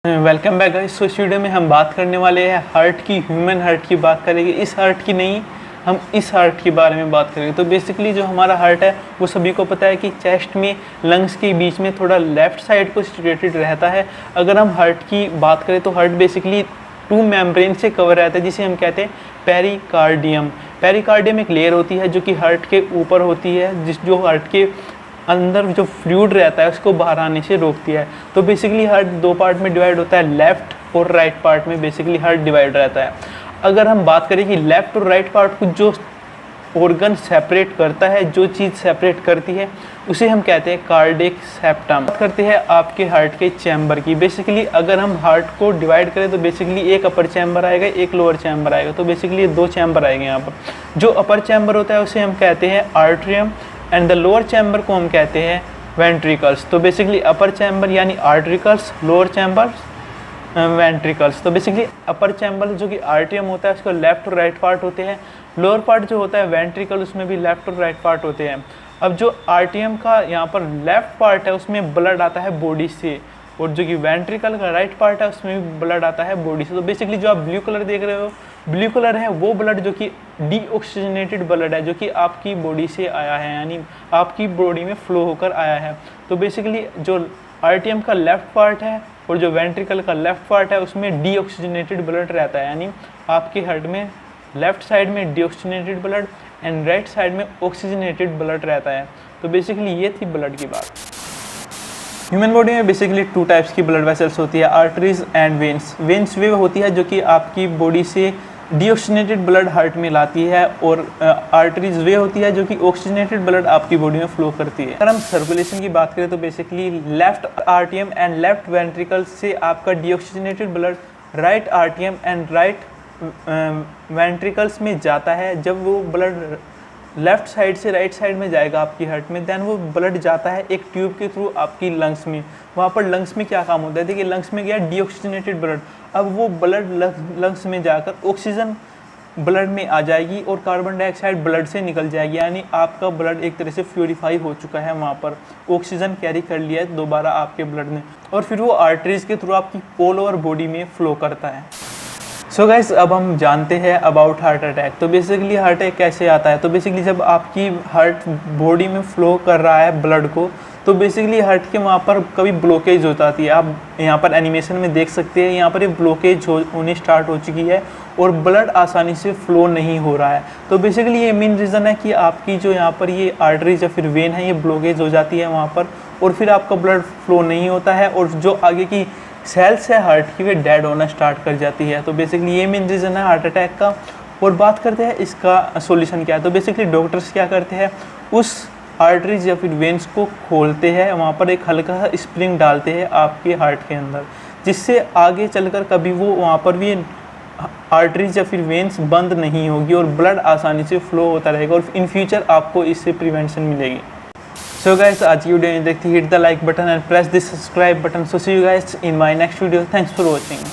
Welcome back guys. सो इस video में हम बात करने वाले हैं हार्ट की, ह्यूमन हार्ट की बात करेंगे। इस हार्ट की नहीं, हम इस हार्ट के बारे में बात करेंगे। तो बेसिकली जो हमारा हार्ट है वो सभी को पता है कि चेस्ट में, लंग्स के बीच में थोड़ा लेफ्ट साइड को सिचुएटेड रहता है। अगर हम हार्ट की बात करें तो हार्ट बेसिकली टू मेम्ब्रेन से कवर रहता है, जिसे हम कहते हैं पेरिकार्डियम। पेरिकार्डियम एक लेयर होती है जो कि हार्ट के ऊपर होती है, जो हार्ट के अंदर जो फ्लूइड रहता है उसको बाहर आने से रोकती है। तो बेसिकली हार्ट दो पार्ट में डिवाइड होता है, लेफ्ट और राइट पार्ट में बेसिकली हार्ट डिवाइड रहता है। अगर हम बात करें कि लेफ्ट और राइट पार्ट को जो ऑर्गन सेपरेट करता है, जो चीज़ सेपरेट करती है, उसे हम कहते हैं कार्डियक सेप्टम। बात करते हैं आपके हार्ट के चैम्बर की। बेसिकली अगर हम हार्ट को डिवाइड करें तो बेसिकली एक अपर चैम्बर आएगा, एक लोअर चैम्बर आएगा। तो बेसिकली दो चैम्बर आएंगे यहाँ पर। जो अपर चैम्बर होता है उसे हम कहते हैं atrium and the lower chamber को हम कहते हैं वेंट्रिकल्स। तो बेसिकली अपर चैम्बर यानी आर्टरिकल्स, लोअर चैम्बर वेंट्रिकल्स। तो बेसिकली अपर चैम्बर जो कि आर्टियम होता है उसको लेफ्ट और राइट पार्ट होते हैं। लोअर पार्ट जो होता है वेंट्रिकल, उसमें भी लेफ्ट और राइट पार्ट होते हैं। अब जो आर्टियम का यहाँ पर लेफ्ट पार्ट है उसमें ब्लड आता है बॉडी से, और जो कि वेंट्रिकल का राइट पार्ट है उसमें भी ब्लड आता है बॉडी से। तो बेसिकली जो आप ब्लू कलर देख रहे हो, ब्लू कलर है वो ब्लड जो कि डीऑक्सीजनेटेड ब्लड है, जो कि आपकी बॉडी से आया है, यानी आपकी बॉडी में फ्लो होकर आया है। तो बेसिकली जो आर्टियम का लेफ्ट पार्ट है और जो वेंट्रिकल का लेफ्ट पार्ट है उसमें डीऑक्सीजनेटेड ब्लड रहता है, यानी आपके हार्ट में लेफ्ट साइड में deoxygenated blood and right side में ऑक्सीजनेटेड ब्लड रहता है। तो बेसिकली ये थी ब्लड की बात। ह्यूमन बॉडी में बेसिकली टू टाइप्स की ब्लड वेसल्स होती है, आर्टरीज एंड वेन्स। वेन्स वे होती है जो कि आपकी बॉडी से डीऑक्सीजनेटेड ब्लड हार्ट में लाती है, और आर्टरीज वे होती है जो कि ऑक्सीजनेटेड ब्लड आपकी बॉडी में फ्लो करती है। अगर हम सर्कुलेशन की बात करें तो बेसिकली लेफ्ट आर्टियम एंड लेफ्ट वेंट्रिकल से आपका डीऑक्सीजनेटेड ब्लड राइट आर्टियम एंड राइट वेंट्रिकल्स में जाता है। जब वो ब्लड लेफ्ट साइड से राइट साइड में जाएगा आपकी हार्ट में, देन वो ब्लड जाता है एक ट्यूब के थ्रू आपकी लंग्स में। वहाँ पर लंग्स में क्या काम होता है, देखिए लंग्स में गया डीऑक्सीजनेटेड ब्लड, अब वो ब्लड लंग्स में जाकर ऑक्सीजन ब्लड में आ जाएगी और कार्बन डाइऑक्साइड ब्लड से निकल जाएगी, यानी आपका ब्लड एक तरह से प्योरीफाई हो चुका है, वहाँ पर ऑक्सीजन कैरी कर लिया है दोबारा आपके ब्लड ने, और फिर वो आर्टरीज के थ्रू आपकी ऑल ओवर बॉडी में फ्लो करता है। सो गाइस, अब हम जानते हैं अबाउट हार्ट अटैक। तो बेसिकली हार्ट अटैक कैसे आता है, तो बेसिकली जब आपकी हार्ट बॉडी में फ्लो कर रहा है ब्लड को, तो बेसिकली हार्ट के वहाँ पर कभी ब्लॉकेज हो जाती है। आप यहाँ पर एनिमेशन में देख सकते हैं, यहाँ पर ये ब्लॉकेज होनी स्टार्ट हो चुकी है और ब्लड आसानी से फ्लो नहीं हो रहा है। तो बेसिकली ये मेन रीज़न है कि आपकी जो यहाँ पर ये आर्टरीज या फिर वेन है, ये ब्लॉकेज हो जाती है वहाँ पर, और फिर आपका ब्लड फ्लो नहीं होता है, और जो आगे की सेल्स है हार्ट की वे डेड होना स्टार्ट कर जाती है। तो बेसिकली ये मेन रीज़न है हार्ट अटैक का। और बात करते हैं इसका सॉल्यूशन क्या है। तो बेसिकली डॉक्टर्स क्या करते हैं, उस आर्टरीज या फिर वेन्स को खोलते हैं, वहाँ पर एक हल्का सा स्प्रिंग डालते हैं आपके हार्ट के अंदर, जिससे आगे चलकर कभी वो वहाँ पर भी आर्टरीज या फिर वेन्स बंद नहीं होगी और ब्लड आसानी से फ्लो होता रहेगा, और इन फ्यूचर आपको इससे प्रिवेंशन मिलेगी। So guys, आज की वीडियो में देखते hit the like button and press the subscribe button. So see you guys in my next video. Thanks for watching.